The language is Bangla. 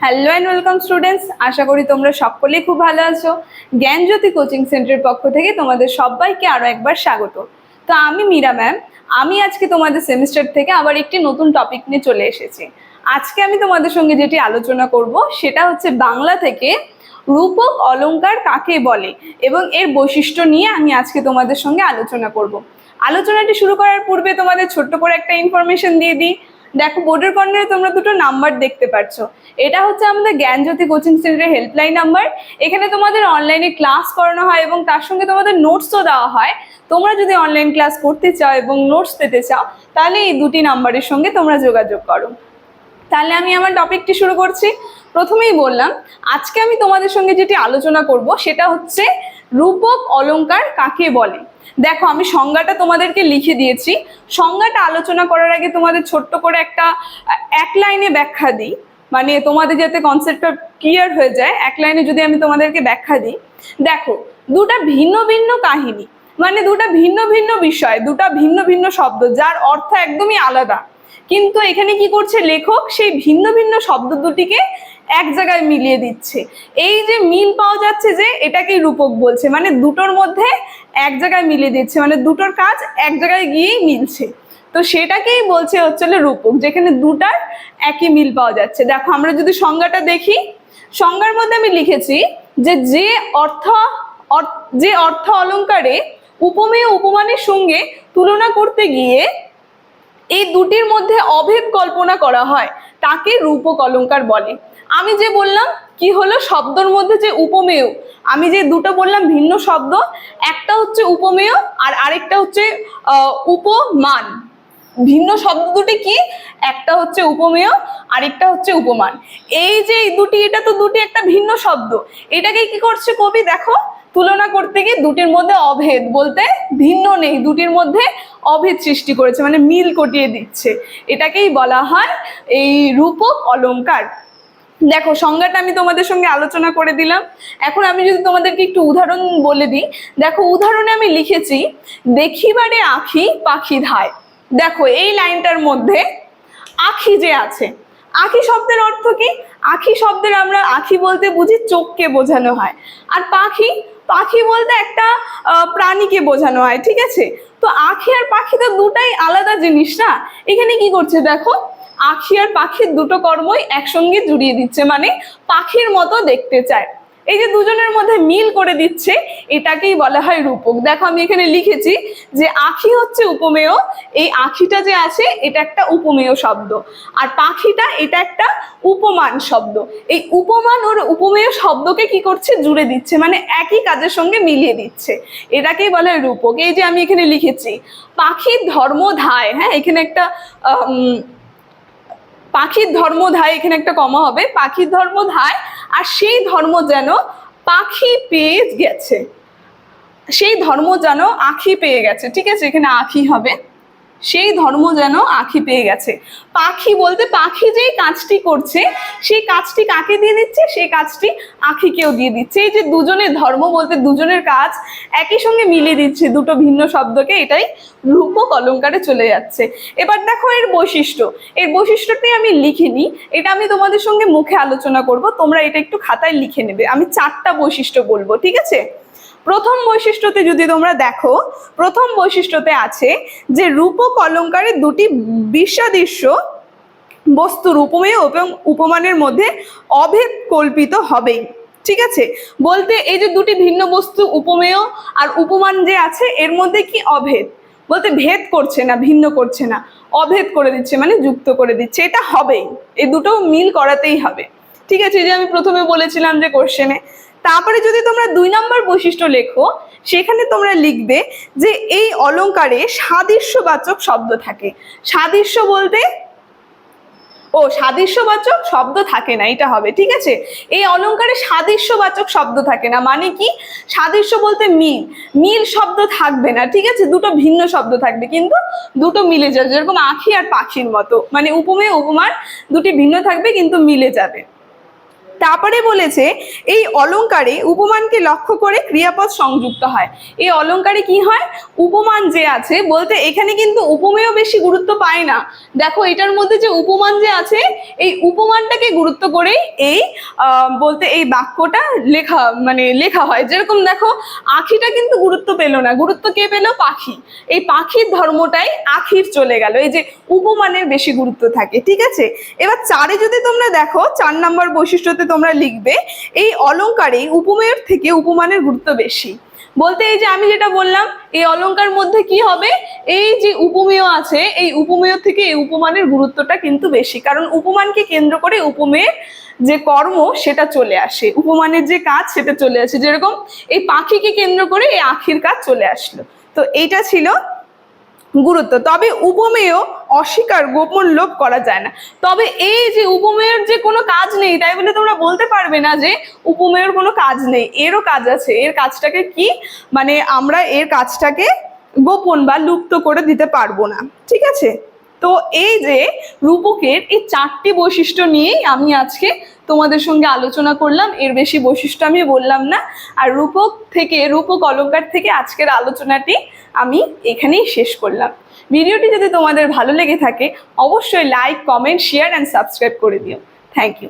হ্যালো অ্যান্ড ওয়েলকাম স্টুডেন্টস, আশা করি তোমরা সকলেই খুব ভালো আছো। জ্ঞানজ্যোতি কোচিং সেন্টারের পক্ষ থেকে তোমাদের সবাইকে আরও একবার স্বাগত। তো আমি মীরা ম্যাম, আমি আজকে তোমাদের সেমিস্টার থেকে আবার একটি নতুন টপিক নিয়ে চলে এসেছি। আজকে আমি তোমাদের সঙ্গে যেটি আলোচনা করব সেটা হচ্ছে বাংলা থেকে রূপক অলংকার কাকে বলে এবং এর বৈশিষ্ট্য নিয়ে আমি আজকে তোমাদের সঙ্গে আলোচনা করব। আলোচনাটি শুরু করার পূর্বে তোমাদের ছোট্ট করে একটা ইনফরমেশন দিয়ে দিই। দেখো, বোর্ডের কর্নারে তোমরা দুটো নাম্বার দেখতে পাচ্ছ। এটা হচ্ছে আমাদের জ্ঞানজ্যোতি কোচিং সেন্টারের হেল্পলাইন নাম্বার। এখানে তোমাদের অনলাইনে ক্লাস করানো হয় এবং তার সঙ্গে তোমাদের নোটসও দেওয়া হয়। তোমরা যদি অনলাইন ক্লাস করতে চাও এবং নোটস পেতে চাও তাহলে এই দুটি নাম্বারের সঙ্গে তোমরা যোগাযোগ করো। তাহলে আমি আমার টপিকটি শুরু করছি। প্রথমেই বললাম, আজকে আমি তোমাদের সঙ্গে যেটি আলোচনা করব সেটা হচ্ছে রূপক অলংকার কাকে বলে। দেখো, আমি সংজ্ঞাটা তোমাদেরকে লিখে দিয়েছি। সংজ্ঞাটা আলোচনা করার আগে তোমাদের ছোট্ট করে এক লাইনে ব্যাখ্যা দিই, মানে তোমাদের যাতে কনসেপ্টটা ক্লিয়ার হয়ে যায়। এক লাইনে যদি আমি তোমাদেরকে ব্যাখ্যা দিই, দেখো, দুটা ভিন্ন ভিন্ন কাহিনী, মানে দুটা ভিন্ন ভিন্ন বিষয়, দুটা ভিন্ন ভিন্ন শব্দ যার অর্থ একদমই আলাদা, কিন্তু এখানে কি করছে লেখক, সেই ভিন্ন ভিন্ন শব্দ দুটিকে এক জায়গায় মিলিয়ে দিচ্ছে। এই যে মিল পাওয়া যাচ্ছে, যে এটাকেই রূপক বলছে, মানে দুটোর মধ্যে এক জায়গায় মিলিয়ে দিচ্ছে, মানে দুটোর কাজ এক জায়গায় গিয়েই মিলছে। তো সেটাকেই বলছে হচ্ছে রূপক, যেখানে দুটার একই মিল পাওয়া যাচ্ছে। দেখো, আমরা যদি সংজ্ঞাটা দেখি, সংজ্ঞার মধ্যে আমি লিখেছি যে অর্থ অলংকারে উপমেয় উপমানের সঙ্গে তুলনা করতে গিয়ে এই দুটির মধ্যে অভেদ কল্পনা করা হয় তাকে রূপক অলংকার বলে। আমি যে বললাম কি হলো, শব্দের মধ্যে যে উপমেয়, আমি যে দুটো বললাম ভিন্ন শব্দ, একটা হচ্ছে উপমেয় আর আরেকটা হচ্ছে উপমান। ভিন্ন শব্দ দুটি কি, একটা হচ্ছে উপমেয় আরেকটা হচ্ছে উপমান। এই যে দুটি, এটা তো দুটি একটা ভিন্ন শব্দ, এটাকে কি করছে কবি, দেখো, তুলনা করতে গিয়ে দুটির মধ্যে অভেদ বলতে ভিন্ন নেই, দুটির মধ্যে অভেদ সৃষ্টি করেছে, মানে মিল কটিয়ে দিচ্ছে। এটাকেই বলা হয় এই রূপক অলংকার। দেখো, সংজ্ঞাটা আমি তোমাদের সঙ্গে আলোচনা করে দিলাম। এখন আমি যদি তোমাদেরকে একটু উদাহরণ বলে দিই, দেখো, উদাহরণে আমি লিখেছি দেখিবারে আঁখি পাখি ধায়। দেখো, এই লাইনটার মধ্যে আঁখি যে আছে, আঁখি শব্দের অর্থ কি? আঁখি শব্দের আমরা আঁখি বলতে বুঝি চোখকে বোঝানো হয়, আর পাখি, পাখি বলতে একটা প্রাণীকে বোঝানো হয়, ঠিক আছে? তো আঁখি আর পাখি তো দুটাই আলাদা জিনিস না। এখানে কি করছে, দেখো, আঁখি আর পাখির দুটো কর্মই একসঙ্গে জুড়িয়ে দিচ্ছে, মানে পাখির মতো দেখতে চায়। এই যে দুজনের মধ্যে মিল করে দিচ্ছে, এটাকেই বলা হয় রূপক। দেখো, আমি এখানে লিখেছি যে আঁখি হচ্ছে উপমেয়, এই আঁখিটা যে আছে এটা একটা উপমেয় শব্দ, আর পাখিটা এটা একটা উপমান শব্দ। এই উপমান ওর উপমেয় শব্দকে কি করছে, জুড়ে দিচ্ছে, মানে একই কাজের সঙ্গে মিলিয়ে দিচ্ছে, এটাকেই বলা হয় রূপক। এই যে আমি এখানে লিখেছি পাখির ধর্ম ধায়, হ্যাঁ, এখানে একটা পাখির ধর্ম ধায়, এখানে একটা কমা হবে, পাখির ধর্ম ধায়, আর সেই ধর্ম যেন পাখি পেয়ে গেছে, সেই ধর্ম যেন আঁখি পেয়ে গেছে, ঠিক আছে? এখানে আঁখি হবে, সেই ধর্ম যেন আঁখি পেয়ে গেছে। পাখি বলতে পাখি যেই কাজটি করছে সেই কাজটি কাকে দিয়ে দিচ্ছে, সেই কাজটি আঁখিকেও দিয়ে দিচ্ছে। এই যে দুজনের ধর্ম বলতে দুজনের কাজ একই সঙ্গে মিলিয়ে দিচ্ছে দুটো ভিন্ন শব্দকে, এটাই রূপক অলংকারে চলে যাচ্ছে। এবার দেখো এর বৈশিষ্ট্য, এর বৈশিষ্ট্যটি আমি লিখিনি, এটা আমি তোমাদের সঙ্গে মুখে আলোচনা করব, তোমরা এটা একটু খাতায় লিখে নেবে। আমি 4টা বৈশিষ্ট্য বলবো, ঠিক আছে? প্রথম বৈশিষ্ট্যতে যদি তোমরা দেখো, প্রথম বৈশিষ্ট্যতে আছে যে রূপক অলংকারে দুটি বিসাদৃশ্য বস্তুর উপমেয় এবং উপমানের মধ্যে অভেদ কল্পিত হবেই, ঠিক আছে? বলতে এই যে দুটি ভিন্ন বস্তু উপমেয় আর উপমান যে আছে, এর মধ্যে কি অভেদ বলতে ভেদ করছে না, ভিন্ন করছে না, অভেদ করে দিচ্ছে, মানে যুক্ত করে দিচ্ছে, এটা হবেই, এই দুটো মিল করাতেই হবে, ঠিক আছে? যে আমি প্রথমে বলেছিলাম যে কোশ্চেনে। তারপরে যদি তোমরা 2 নম্বর বৈশিষ্ট্য লেখো, সেখানে তোমরা লিখবে যে এই অলংকারে সাদৃশ্যবাচক শব্দ থাকে। সাদৃশ্য বলতে সাদৃশ্যবাচক শব্দ থাকে না, এটা হবে, ঠিক আছে? এই অলংকারে সাদৃশ্যবাচক শব্দ থাকে না, মানে কি? সাদৃশ্য বলতে মিল, মিল শব্দ থাকবে না, ঠিক আছে? দুটো ভিন্ন শব্দ থাকবে কিন্তু দুটো মিলে যাবে, যেরকম আঁখি আর পাখির মতো, মানে উপমেয় উপমান দুটি ভিন্ন থাকবে কিন্তু মিলে যাবে। তারপরে বলেছে এই অলংকারে উপমানকে লক্ষ্য করে ক্রিয়াপদ সংযুক্ত হয়। এই অলংকারে কি হয়, উপমান যে আছে, বলতে এখানে কিন্তু উপমেয় বেশি গুরুত্ব পায় না। দেখো এটার মধ্যে যে উপমান যে আছে, এই উপমানটাকে গুরুত্ব করেই এই বলতে এই বাক্যটা লেখা হয়। যেরকম দেখো আখিটা কিন্তু গুরুত্ব পেল না, গুরুত্ব কে পেল, পাখি। এই পাখির ধর্মটাই আখির চলে গেল, এই যে উপমানের বেশি গুরুত্ব থাকে। ঠিক আছে, এবার 4-এ যদি তোমরা দেখো 4 নম্বর বৈশিষ্ট্যতে তোমরা লিখবে এই অলংকারে উপমেয়ের থেকে উপমানের গুরুত্ব বেশি। বলতে এই যে আমি যেটা বললাম, এই অলংকার মধ্যে কি হবে, এই যে উপমেয় আছে, এই উপমেয় থেকে এই উপমানের গুরুত্বটা কিন্তু বেশি, কারণ উপমানকে কেন্দ্র করে উপমেয়ের যে কর্ম সেটা চলে আসে, উপমানের যে কাজ সেটা চলে আসে। যেরকম এই পাখিকে কেন্দ্র করে এই আখির কাজ চলে আসলো। তো এইটা ছিল গুরুত্ব। তবে উপমেয় অস্বীকার গোপন লোপ করা যায় না। তবে এই যে উপমেয়ের যে কোনো কাজ নেই তাই বলে তোমরা বলতে পারবে না যে উপমেয়ের কোনো কাজ নেই, এরও কাজ আছে। এর কাজটাকে কি আমরা এর কাজটাকে গোপন বা লুপ্ত করে দিতে পারবো না। ঠিক আছে, তো এই যে রূপকের এই 4টি বৈশিষ্ট্য নিয়েই আমি আজকে তোমাদের সঙ্গে আলোচনা করলাম, এর বেশি বৈশিষ্ট্য আমি বললাম না। আর রূপক অলংকার থেকে আজকের আলোচনাটি আমি এখানেই শেষ করলাম। ভিডিওটি যদি তোমাদের ভালো লেগে থাকে অবশ্যই like, comment, share and subscribe করে দিও। Thank you.